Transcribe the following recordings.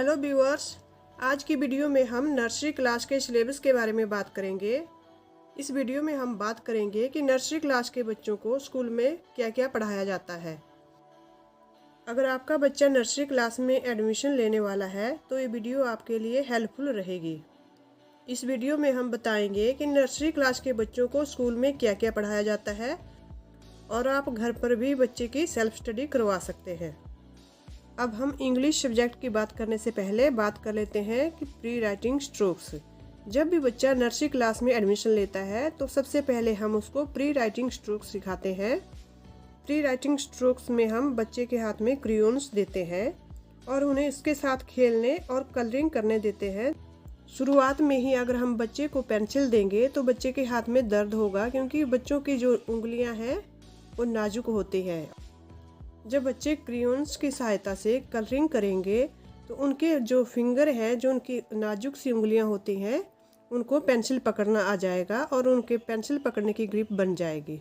Hello viewers, आज की video में हम नर्सरी क्लास के सिलेबस के बारे में बात करेंगे। इस वीडियो में हम बात करेंगे कि नर्सरी क्लास के बच्चों को स्कूल में क्या क्या पढ़ाया जाता है। अगर आपका बच्चा नर्सरी क्लास में एडमिशन लेने वाला है तो ये वीडियो आपके लिए हेल्पफुल रहेगी। इस वीडियो में हम बताएंगे कि नर्सरी क्लास के बच्चों को स्कूल में क्या क्या पढ़ाया जाता है और आप घर पर भी बच्चे की सेल्फ स्टडी करवा सकते हैं। अब हम इंग्लिश सब्जेक्ट की बात करने से पहले बात कर लेते हैं कि प्री राइटिंग स्ट्रोक्स। जब भी बच्चा नर्सरी क्लास में एडमिशन लेता है तो सबसे पहले हम उसको प्री राइटिंग स्ट्रोक्स सिखाते हैं। प्री राइटिंग स्ट्रोक्स में हम बच्चे के हाथ में क्रेयॉन्स देते हैं और उन्हें इसके साथ खेलने और कलरिंग करने देते हैं। शुरुआत में ही अगर हम बच्चे को पेंसिल देंगे तो बच्चे के हाथ में दर्द होगा, क्योंकि बच्चों की जो उंगलियां हैं वो नाजुक होती हैं। जब बच्चे क्रेयॉन्स की सहायता से कलरिंग करेंगे तो उनके जो फिंगर हैं, जो उनकी नाजुक सी उंगलियां होती हैं, उनको पेंसिल पकड़ना आ जाएगा और उनके पेंसिल पकड़ने की ग्रिप बन जाएगी।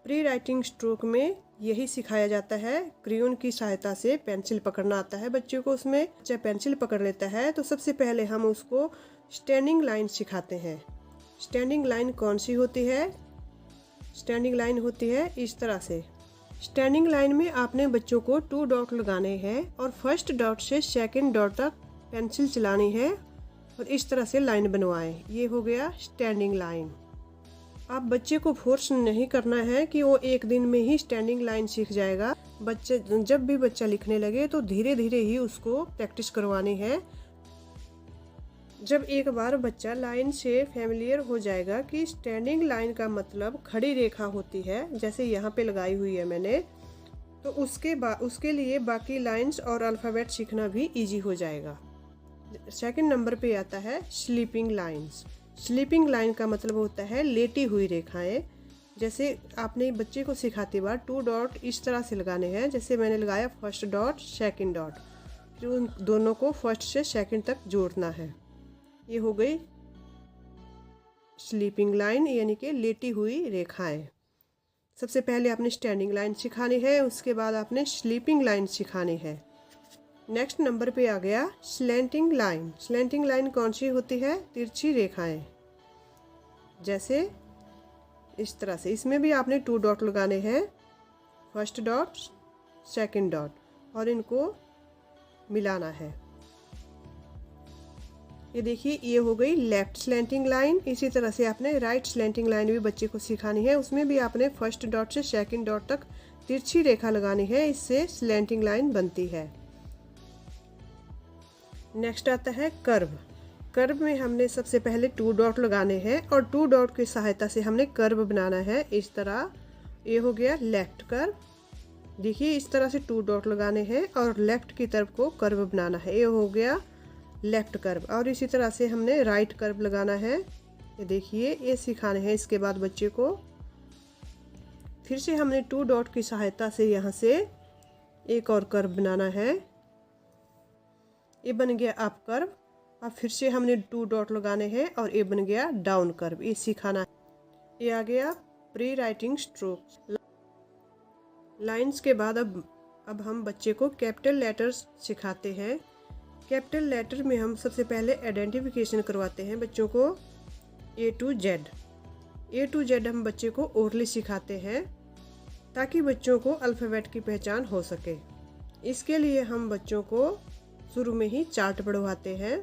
प्री राइटिंग स्ट्रोक में यही सिखाया जाता है। क्रेयॉन की सहायता से पेंसिल पकड़ना आता है बच्चे को। उसमें जब पेंसिल पकड़ लेता है तो सबसे पहले हम उसको स्टैंडिंग लाइन सिखाते हैं। स्टैंडिंग लाइन कौन सी होती है? स्टैंडिंग लाइन होती है इस तरह से। स्टैंडिंग लाइन में आपने बच्चों को 2 डॉट लगाने हैं और फर्स्ट डॉट से सेकंड डॉट तक पेंसिल चलानी है और इस तरह से लाइन बनवाएं। ये हो गया स्टैंडिंग लाइन। आप बच्चे को फोर्स नहीं करना है कि वो एक दिन में ही स्टैंडिंग लाइन सीख जाएगा। जब भी बच्चा लिखने लगे तो धीरे धीरे ही उसको प्रैक्टिस करवानी है। जब एक बार बच्चा लाइन से फैमिलियर हो जाएगा कि स्टैंडिंग लाइन का मतलब खड़ी रेखा होती है, जैसे यहाँ पे लगाई हुई है मैंने, तो उसके लिए बाकी लाइंस और अल्फ़ाबेट सीखना भी इजी हो जाएगा। सेकंड नंबर पे आता है स्लीपिंग लाइंस। स्लीपिंग लाइन का मतलब होता है लेटी हुई रेखाएं। जैसे आपने बच्चे को सिखाते बार 2 डॉट इस तरह से लगाने हैं, जैसे मैंने लगाया फर्स्ट डॉट सेकंड डॉट, जो उन दोनों को फर्स्ट से सेकंड तक जोड़ना है। ये हो गई स्लीपिंग लाइन, यानी कि लेटी हुई रेखाएं। सबसे पहले आपने स्टैंडिंग लाइन सिखानी है, उसके बाद आपने स्लीपिंग लाइन सिखानी है। नेक्स्ट नंबर पे आ गया स्लैंटिंग लाइन। स्लैंटिंग लाइन कौन सी होती है? तिरछी रेखाएं, जैसे इस तरह से। इसमें भी आपने 2 डॉट लगाने हैं, फर्स्ट डॉट सेकंड डॉट, और इनको मिलाना है। ये देखिए, ये हो गई लेफ्ट स्लैंटिंग लाइन। इसी तरह से आपने राइट स्लैंटिंग लाइन भी बच्चे को सिखानी है। उसमें भी आपने फर्स्ट डॉट से सेकंड डॉट तक तिरछी रेखा लगानी है, इससे स्लैंटिंग लाइन बनती है। नेक्स्ट आता है कर्व। कर्व में हमने सबसे पहले 2 डॉट लगाने हैं और 2 डॉट की सहायता से हमने कर्व बनाना है इस तरह। ये हो गया लेफ्ट कर्व। देखिए, इस तरह से 2 डॉट लगाने हैं और लेफ्ट की तरफ को कर्व बनाना है। ये हो गया लेफ्ट कर्व। और इसी तरह से हमने राइट कर्व लगाना है। ये देखिए, ये सिखाने हैं इसके बाद बच्चे को। फिर से हमने 2 डॉट की सहायता से यहाँ से एक और कर्व बनाना है। ये बन गया अप कर्व। अब फिर से हमने 2 डॉट लगाने हैं और ये बन गया डाउन कर्व। ये सिखाना है। ये आ गया प्री राइटिंग स्ट्रोक्स। लाइंस के बाद अब हम बच्चे को कैपिटल लेटर्स सिखाते हैं। कैपिटल लेटर में हम सबसे पहले आइडेंटिफिकेशन करवाते हैं बच्चों को। A to Z हम बच्चे को ओरली सिखाते हैं ताकि बच्चों को अल्फ़ाबेट की पहचान हो सके। इसके लिए हम बच्चों को शुरू में ही चार्ट पढ़वाते हैं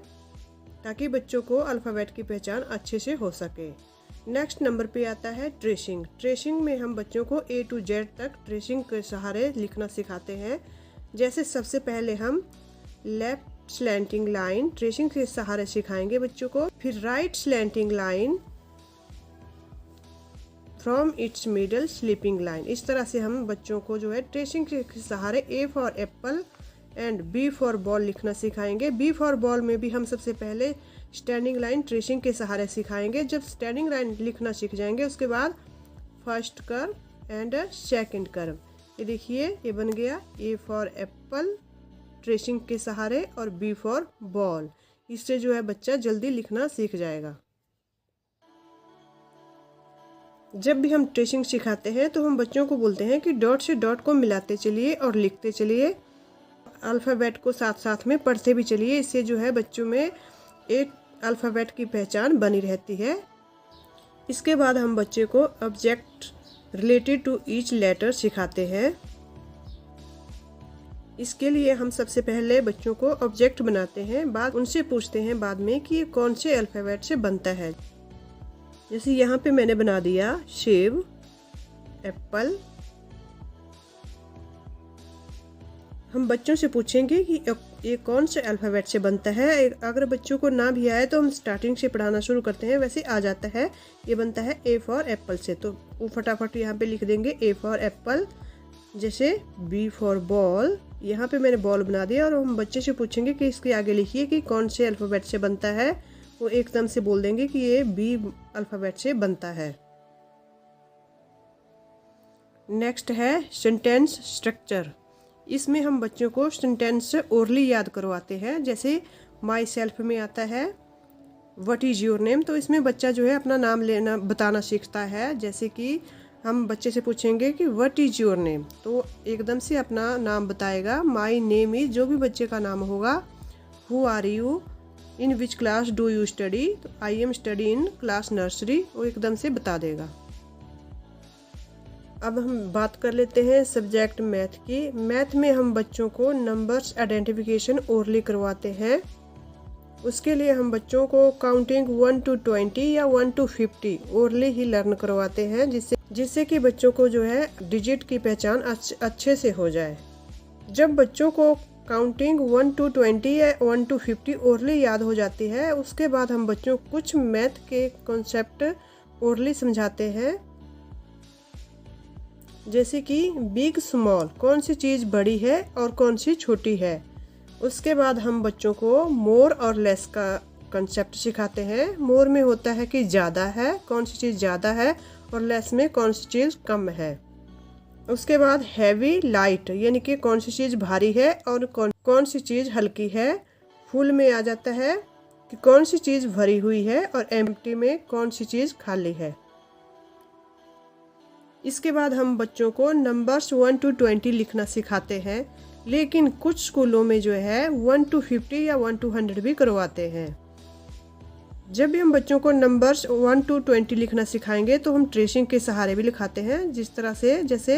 ताकि बच्चों को अल्फ़ाबेट की पहचान अच्छे से हो सके। नेक्स्ट नंबर पे आता है ट्रेसिंग। ट्रेसिंग में हम बच्चों को A to Z तक ट्रेसिंग के सहारे लिखना सिखाते हैं। जैसे सबसे पहले हम लेफ्ट स्लैंटिंग लाइन ट्रेसिंग के सहारे सिखाएंगे बच्चों को, फिर right slanting line from its middle sleeping line. इस तरह से हम बच्चों को जो है ट्रेसिंग के सहारे A for Apple and B for ball लिखना सिखाएंगे। B फॉर बॉल में भी हम सबसे पहले स्टैंडिंग लाइन ट्रेसिंग के सहारे सिखाएंगे। जब स्टैंडिंग लाइन लिखना सीख जाएंगे उसके बाद first curve and second curve. ये देखिए, ये बन गया A फॉर एप्पल ट्रेसिंग के सहारे और B फॉर बॉल। इससे जो है बच्चा जल्दी लिखना सीख जाएगा। जब भी हम ट्रेसिंग सिखाते हैं तो हम बच्चों को बोलते हैं कि डॉट से डॉट को मिलाते चलिए और लिखते चलिए। अल्फ़ाबेट को साथ साथ में पढ़ते भी चलिए। इससे जो है बच्चों में एक अल्फ़ाबेट की पहचान बनी रहती है। इसके बाद हम बच्चे को object related to each letter सिखाते हैं। इसके लिए हम सबसे पहले बच्चों को ऑब्जेक्ट बनाते हैं, बाद उनसे पूछते हैं बाद में कि ये कौन से अल्फ़ाबेट से बनता है। जैसे यहाँ पे मैंने बना दिया सेब, एप्पल। हम बच्चों से पूछेंगे कि ये कौन से अल्फ़ाबेट से बनता है। अगर बच्चों को ना भी आए तो हम स्टार्टिंग से पढ़ाना शुरू करते हैं। वैसे आ जाता है, ये बनता है ए फॉर एप्पल से, तो वो फटाफट यहाँ पे लिख देंगे ए फॉर एप्पल। जैसे बी फॉर बॉल, यहाँ पे मैंने बॉल बना दिया और हम बच्चे से पूछेंगे कि इसके आगे लिखिए कि कौन से अल्फ़ाबेट से बनता है। वो एकदम से बोल देंगे कि ये बी अल्फ़ाबेट से बनता है। नेक्स्ट है सेंटेंस स्ट्रक्चर। इसमें हम बच्चों को सेंटेंस ओरली याद करवाते हैं। जैसे माई सेल्फ में आता है व्हाट इज़ योर नेम, तो इसमें बच्चा जो है अपना नाम लेना बताना सीखता है। जैसे कि हम बच्चे से पूछेंगे कि व्हाट इज़ योर नेम, तो एकदम से अपना नाम बताएगा। माई नेम इज़, जो भी बच्चे का नाम होगा। Who are you, in which class do you study, तो I am study in class nursery, वो एकदम से बता देगा। अब हम बात कर लेते हैं सब्जेक्ट मैथ की। मैथ में हम बच्चों को नंबर्स आइडेंटिफिकेशन ओरली करवाते हैं। उसके लिए हम बच्चों को काउंटिंग 1 to 20 या 1 to 50 ओरली ही लर्न करवाते हैं, जिससे कि बच्चों को जो है डिजिट की पहचान अच्छे से हो जाए। जब बच्चों को काउंटिंग 1 to 20 या 1 to 50 ओरली याद हो जाती है, उसके बाद हम बच्चों को कुछ मैथ के कॉन्सेप्ट ओरली समझाते हैं। जैसे कि बिग स्मॉल, कौन सी चीज़ बड़ी है और कौन सी छोटी है। उसके बाद हम बच्चों को मोर और लेस का कंसेप्ट सिखाते हैं। मोर में होता है कि ज़्यादा है, कौन सी चीज़ ज़्यादा है, और लेस में कौन सी चीज़ कम है। उसके बाद हैवी लाइट, यानी कि कौन सी चीज़ भारी है और कौन सी चीज़ हल्की है। फुल में आ जाता है कि कौन सी चीज़ भरी हुई है, और एम्प्टी में कौन सी चीज़ खाली है। इसके बाद हम बच्चों को नंबर्स 1 to 20 लिखना सिखाते हैं, लेकिन कुछ स्कूलों में जो है 1 to 50 या 1 to 100 भी करवाते हैं। जब भी हम बच्चों को नंबर्स 1 to 20 लिखना सिखाएंगे तो हम ट्रेसिंग के सहारे भी लिखाते हैं। जिस तरह से, जैसे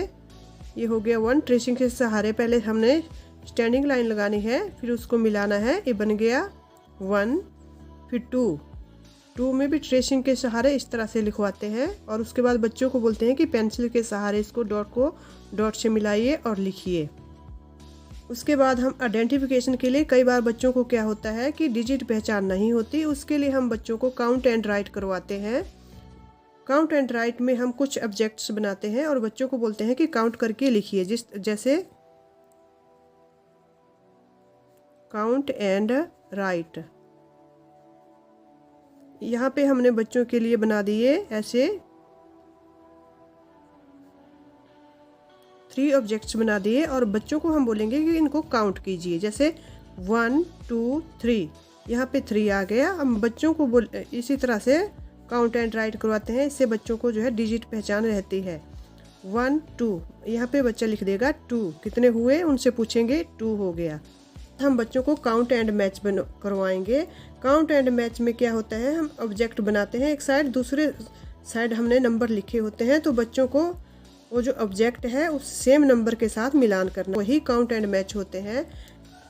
ये हो गया 1, ट्रेसिंग के सहारे पहले हमने स्टैंडिंग लाइन लगानी है, फिर उसको मिलाना है, ये बन गया 1। फिर 2 में भी ट्रेसिंग के सहारे इस तरह से लिखवाते हैं, और उसके बाद बच्चों को बोलते हैं कि पेंसिल के सहारे इसको डॉट से मिलाइए और लिखिए। उसके बाद हम आइडेंटिफिकेशन के लिए कई बार बच्चों को क्या होता है कि डिजिट पहचान नहीं होती, उसके लिए हम बच्चों को काउंट एंड राइट करवाते हैं। काउंट एंड राइट में हम कुछ ऑब्जेक्ट्स बनाते हैं और बच्चों को बोलते हैं कि काउंट करके लिखिए। जैसे काउंट एंड राइट, यहाँ पे हमने बच्चों के लिए बना दिए ऐसे 3 ऑब्जेक्ट्स बना दिए, और बच्चों को हम बोलेंगे कि इनको काउंट कीजिए। जैसे 1 2 3, यहाँ पे 3 आ गया। हम बच्चों को इसी तरह से काउंट एंड राइट करवाते हैं। इससे बच्चों को जो है डिजिट पहचान रहती है। 1 2, यहाँ पे बच्चा लिख देगा 2, कितने हुए उनसे पूछेंगे, 2 हो गया। हम बच्चों को काउंट एंड मैच करवाएंगे। काउंट एंड मैच में क्या होता है, हम ऑब्जेक्ट बनाते हैं एक साइड, दूसरे साइड हमने नंबर लिखे होते हैं, तो बच्चों को वो जो ऑब्जेक्ट है उस सेम नंबर के साथ मिलान करना, वही काउंट एंड मैच होते हैं।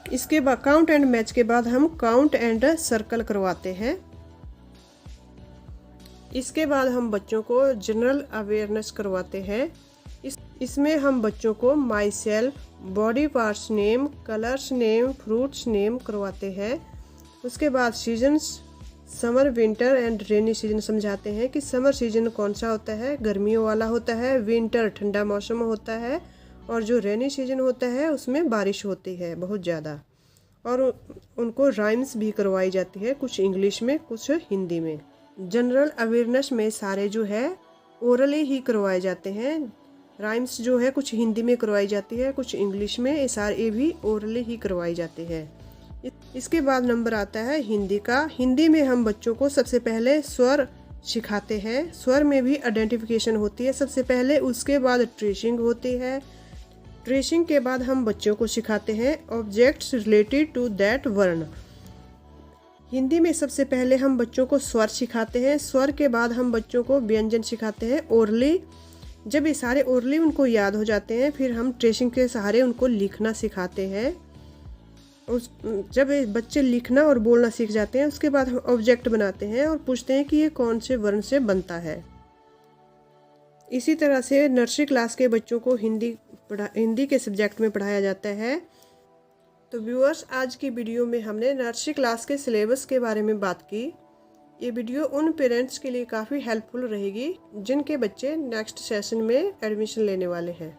इसके बाद काउंट एंड मैच के बाद हम काउंट एंड सर्कल करवाते हैं। इसके बाद हम बच्चों को जनरल अवेयरनेस करवाते हैं। इसमें हम बच्चों को my self, body parts name, colours name, fruits name करवाते हैं। उसके बाद seasons, summer, winter and rainy season समझाते हैं कि समर सीजन कौन सा होता है, गर्मियों वाला होता है, विंटर ठंडा मौसम होता है, और जो रेनी सीजन होता है उसमें बारिश होती है बहुत ज़्यादा। और उनको राइम्स भी करवाई जाती है, कुछ इंग्लिश में कुछ हिंदी में। जनरल अवेयरनेस में सारे जो है ओरली ही करवाए जाते हैं। राइम्स जो है कुछ हिंदी में करवाई जाती है, कुछ इंग्लिश में, ये सारे भी ओरली ही करवाई जाती है। इसके बाद नंबर आता है हिंदी का। हिंदी में हम बच्चों को सबसे पहले स्वर सिखाते हैं। स्वर में भी आइडेंटिफिकेशन होती है सबसे पहले, उसके बाद ट्रेसिंग होती है, ट्रेसिंग के बाद हम बच्चों को सिखाते हैं ऑब्जेक्ट्स रिलेटेड टू दैट वर्ण। हिंदी में सबसे पहले हम बच्चों को स्वर सिखाते हैं, स्वर के बाद हम बच्चों को व्यंजन सिखाते हैं ओरली। जब ये सारे ओरली उनको याद हो जाते हैं फिर हम ट्रेसिंग के सहारे उनको लिखना सिखाते हैं। जब ये बच्चे लिखना और बोलना सीख जाते हैं उसके बाद हम ऑब्जेक्ट बनाते हैं और पूछते हैं कि ये कौन से वर्ण से बनता है। इसी तरह से नर्सरी क्लास के बच्चों को हिंदी के सब्जेक्ट में पढ़ाया जाता है। तो व्यूअर्स, आज की वीडियो में हमने नर्सरी क्लास के सिलेबस के बारे में बात की। ये वीडियो उन पेरेंट्स के लिए काफ़ी हेल्पफुल रहेगी जिनके बच्चे नेक्स्ट सेशन में एडमिशन लेने वाले हैं।